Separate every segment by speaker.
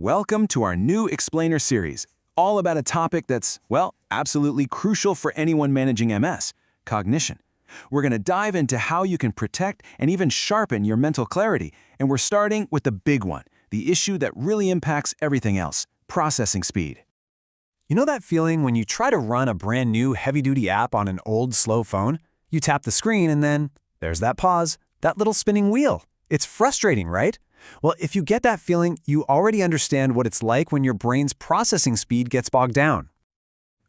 Speaker 1: Welcome to our new Explainer series, all about a topic that's, well, absolutely crucial for anyone managing MS, cognition. We're going to dive into how you can protect and even sharpen your mental clarity, and we're starting with the big one, the issue that really impacts everything else, processing speed.
Speaker 2: You know that feeling when you try to run a brand new heavy-duty app on an old, slow phone? You tap the screen and then there's that pause, that little spinning wheel. It's frustrating, right? Well, if you get that feeling, you already understand what it's like when your brain's processing speed gets bogged down.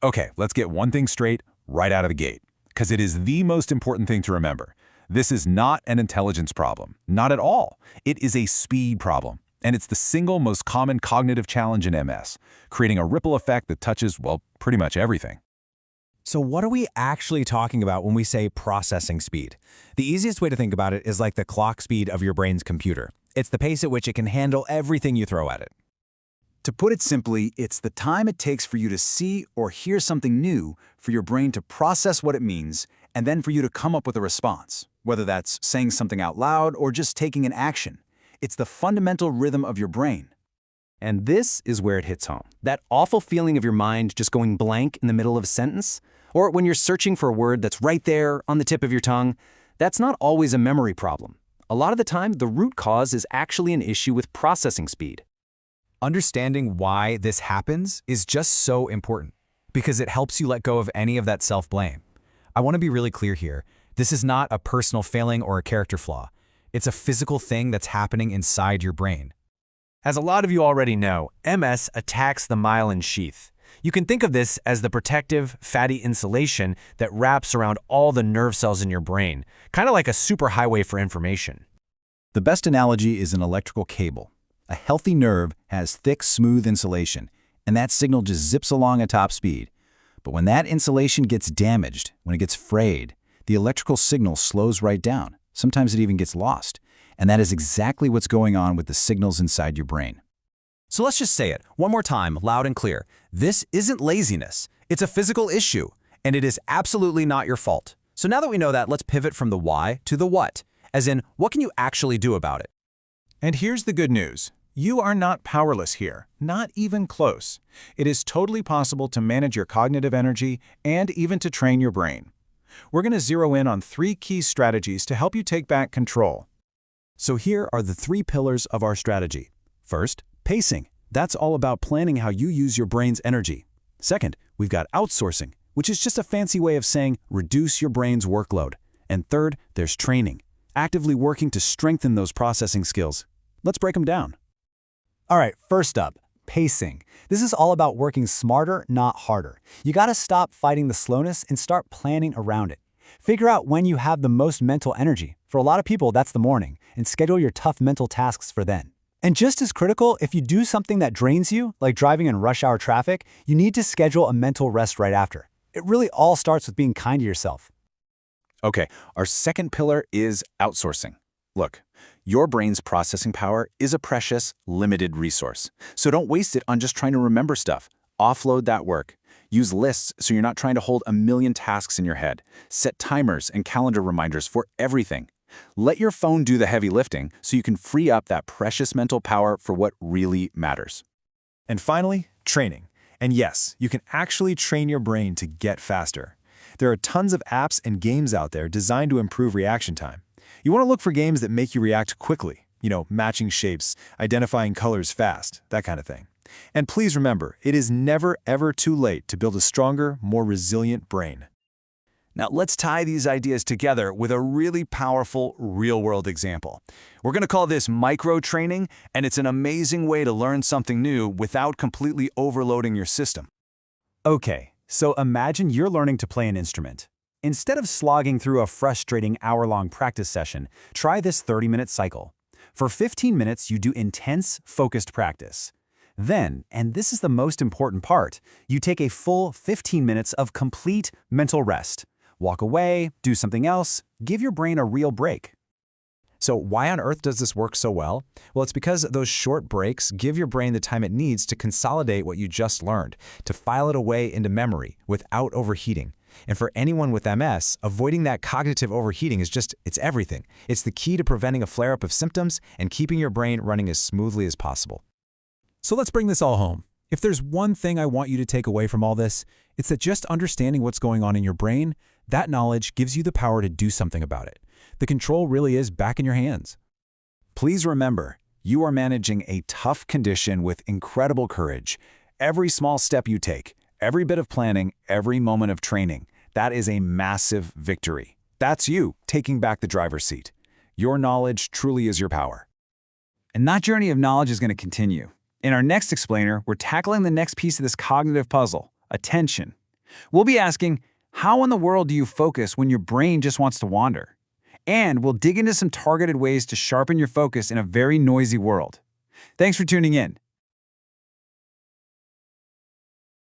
Speaker 3: Okay, let's get one thing straight right out of the gate, because it is the most important thing to remember. This is not an intelligence problem, not at all. It is a speed problem, and it's the single most common cognitive challenge in MS, creating a ripple effect that touches, well, pretty much everything.
Speaker 2: So what are we actually talking about when we say processing speed? The easiest way to think about it is like the clock speed of your brain's computer. It's the pace at which it can handle everything you throw at it.
Speaker 4: To put it simply, it's the time it takes for you to see or hear something new, for your brain to process what it means, and then for you to come up with a response, whether that's saying something out loud or just taking an action. It's the fundamental rhythm of your brain.
Speaker 2: And this is where it hits home. That awful feeling of your mind just going blank in the middle of a sentence, or when you're searching for a word that's right there on the tip of your tongue, that's not always a memory problem. A lot of the time, the root cause is actually an issue with processing speed. Understanding why this happens is just so important, because it helps you let go of any of that self-blame. I want to be really clear here. This is not a personal failing or a character flaw. It's a physical thing that's happening inside your brain. As a lot of you already know, MS attacks the myelin sheath. You can think of this as the protective, fatty insulation that wraps around all the nerve cells in your brain, kind of like a superhighway for information.
Speaker 4: The best analogy is an electrical cable. A healthy nerve has thick, smooth insulation, and that signal just zips along at top speed. But when that insulation gets damaged, when it gets frayed, the electrical signal slows right down. Sometimes it even gets lost. And that is exactly what's going on with the signals inside your brain.
Speaker 2: So let's just say it one more time, loud and clear. This isn't laziness. It's a physical issue, and it is absolutely not your fault. So now that we know that, let's pivot from the why to the what, as in, what can you actually do about it?
Speaker 5: And here's the good news. You are not powerless here, not even close. It is totally possible to manage your cognitive energy and even to train your brain. We're going to zero in on 3 key strategies to help you take back control.
Speaker 4: So here are the 3 pillars of our strategy. First, pacing. That's all about planning how you use your brain's energy. Second, we've got outsourcing, which is just a fancy way of saying reduce your brain's workload. And third, there's training, actively working to strengthen those processing skills. Let's break them down.
Speaker 6: All right, first up, pacing. This is all about working smarter, not harder. You gotta stop fighting the slowness and start planning around it. Figure out when you have the most mental energy. For a lot of people, that's the morning, and schedule your tough mental tasks for then. And just as critical, if you do something that drains you, like driving in rush hour traffic, you need to schedule a mental rest right after. It really all starts with being kind to yourself.
Speaker 4: Okay, our second pillar is outsourcing. Look, your brain's processing power is a precious, limited resource. So don't waste it on just trying to remember stuff. Offload that work. Use lists so you're not trying to hold a million tasks in your head. Set timers and calendar reminders for everything. Let your phone do the heavy lifting so you can free up that precious mental power for what really matters.
Speaker 2: And finally, training. And yes, you can actually train your brain to get faster. There are tons of apps and games out there designed to improve reaction time. You want to look for games that make you react quickly, matching shapes, identifying colors fast, that kind of thing. And please remember, it is never ever too late to build a stronger, more resilient brain.
Speaker 1: Now let's tie these ideas together with a really powerful real-world example. We're going to call this micro-training, and it's an amazing way to learn something new without completely overloading your system.
Speaker 6: Okay, so imagine you're learning to play an instrument. Instead of slogging through a frustrating hour-long practice session, try this 30-minute cycle. For 15 minutes, you do intense, focused practice. Then, and this is the most important part, you take a full 15 minutes of complete mental rest. Walk away, do something else, give your brain a real break.
Speaker 2: So why on earth does this work so well? Well, it's because those short breaks give your brain the time it needs to consolidate what you just learned, to file it away into memory without overheating. And for anyone with MS, avoiding that cognitive overheating it's everything. It's the key to preventing a flare-up of symptoms and keeping your brain running as smoothly as possible.
Speaker 5: So let's bring this all home. If there's one thing I want you to take away from all this, it's that just understanding what's going on in your brain, that knowledge gives you the power to do something about it. The control really is back in your hands.
Speaker 4: Please remember, you are managing a tough condition with incredible courage. Every small step you take, every bit of planning, every moment of training, that is a massive victory. That's you taking back the driver's seat. Your knowledge truly is your power.
Speaker 6: And that journey of knowledge is going to continue. In our next explainer, we're tackling the next piece of this cognitive puzzle, attention. We'll be asking, how in the world do you focus when your brain just wants to wander? And we'll dig into some targeted ways to sharpen your focus in a very noisy world. Thanks for tuning in.